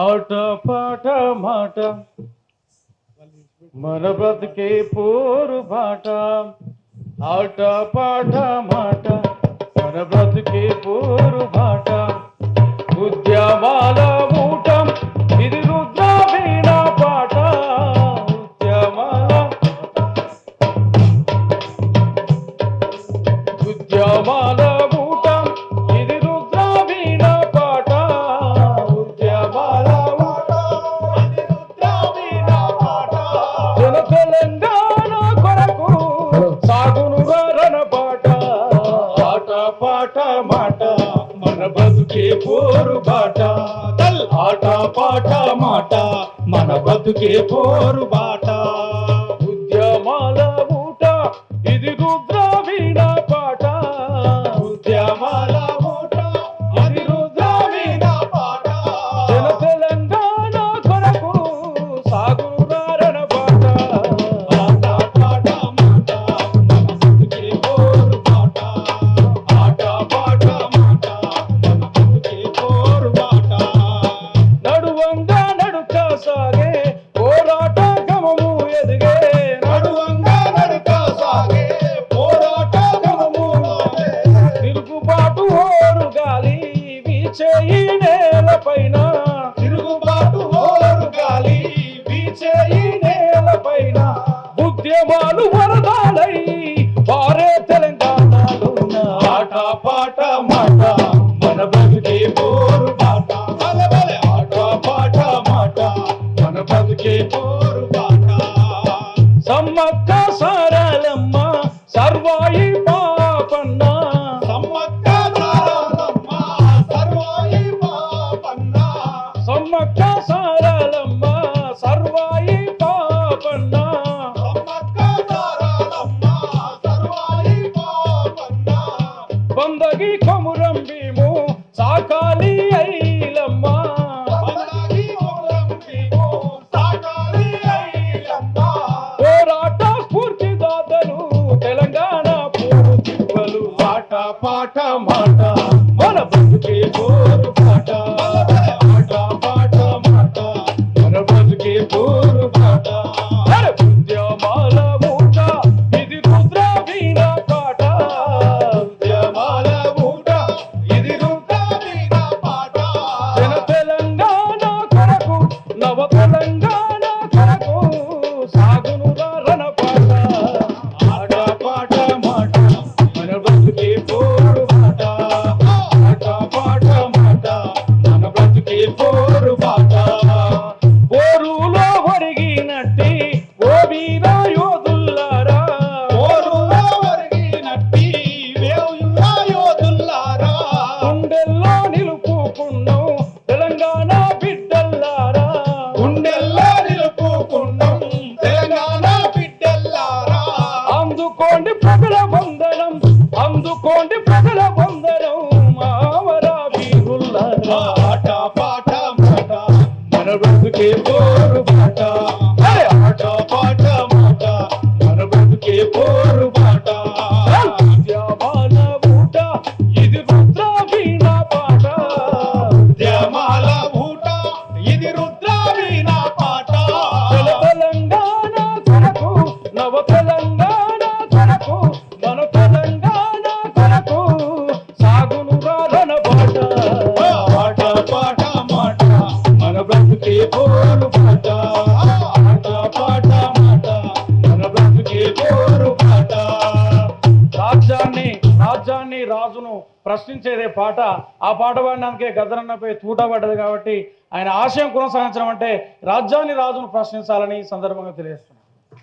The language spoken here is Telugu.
ఆట పాట మాట మన బ్రతికే పోరు బాట. ఆట పాట మాట మన బ్రతికే పోరు బాట. ఉద్యమాల ఊటం ఇది రుద్ర వీణ పాట. ఉద్యమాల ఊటం ఇది రుద్ర వీణ పాట. ఉద్యమాల జన తెలంగాణ కొరకు సాగును రణ పాట. ఆట పాట మాట మన బతుకే పోరు బాట. ఆట పాట మాట మన బతుకే పోరు బాట. ఉద్యమాల ఊట ఇది రుద్ర వీణ పాట. ఉద్యమాల ఊట ఇది రుద్ర వీణ పాట. జన తెలంగాణ కొరకు సాగును రణ పాట. ఆట పాట మాట మన బతుకే పోరు బాట. ఆట పాట మాట మన బతుకే పోరు బాట. నడువంగా నడుక సాగే పోరాట గమము ఎదిగే. నడువంగా నడుక సాగే పోరాట గమము తిరుగుబాటు ఓరు గాలి వీచే ఈ నేలపైన. తిరుగుబాటు ఓరు గాలి వీచే ఈ నేలపైన. ఉద్యమాలు వరదాలై పారే తెలంగాణలోన. ఆట పాట మాట మన బతుకే పోరు బాట. ఆట పాట మాట మన బతుకే పోరు బాట. సమ్మక్క సారలమ్మ సర్వాయి పాపన్న. సమ్మక్క సారలమ్మ సర్వాయి పాపన్న. సమ్మక్క సారలమ్మ సర్వాయి పాపన్న. సమ్మక్క సారలమ్మ సర్వాయి పాపన్న. వందగి కొమురం భీము సాకాలి ఐలమ్మ. వందగి కొమురం భీము సాకాలి ఐలమ్మ. పోరాట స్ఫూర్తి దాతలు తెలంగాణ పోరు తివ్వలు. ఆట పాట మాట మన బతుకే పోరు బాట. ఆట పాట మాట మన బతుకే పోరు బాట. ఉద్యమాల ఊట ఇది రుద్ర వీణ పాట. ఉద్యమాల ఊట ఇది రుద్ర వీణ పాట. జన తెలంగాణ కొరకు నవ తెలంగాణ కొరకు సాగును రణ పాట. ఆట పాట మాట మన బ్రతుకే పోరు బాట. ఆట పాట మాట మన బ్రతుకే పోరు బాట. పోరులో ఒరిగినట్టి ఓ వీర యోధుల్లారా. పోరులో ఒరిగినట్టి వీర యోధుల్లారా. గుండెల్లో నిలుపుకున్నాం తెలంగాణ బిడ్డల్లారా. గుండెల్లో నిలుపుకున్నాం తెలంగాణ బిడ్డల్లారా. అందుకోండి ప్రజల వందనం. అందుకోండి ప్రజల వందనం మావర వీరుల్లారా. ఆట పాట మాట మన బ్రతుకే పోరు బాట. ఆట పాట మాట మన బ్రతుకే పోరు బాట. ఉద్యమాల ఊట ఇది రుద్ర వీణ పాట. ఉద్యమాల ఊట ఇది రుద్ర వీణ పాట. జన తెలంగాణ కొరకు నవ తెలంగాణ కొరకు మన తెలంగాణ కొరకు సాగును రణ పాట. ఆట పాట మాట మన బ్రతుకే పోరు బాట. ఆట పాట మాట మన బ్రతుకే పోరు బాట. రాజ్యాన్ని రాజును ప్రశ్నించేదే పాట. ఆ పాట పాడడానికే గద్దరన్నపై తూట పడ్డది కాబట్టి ఆయన ఆశయం కొనసాగించడం అంటే రాజ్యాన్ని రాజును ప్రశ్నించాలని ఈ సందర్భంగా తెలియజేస్తున్నారు.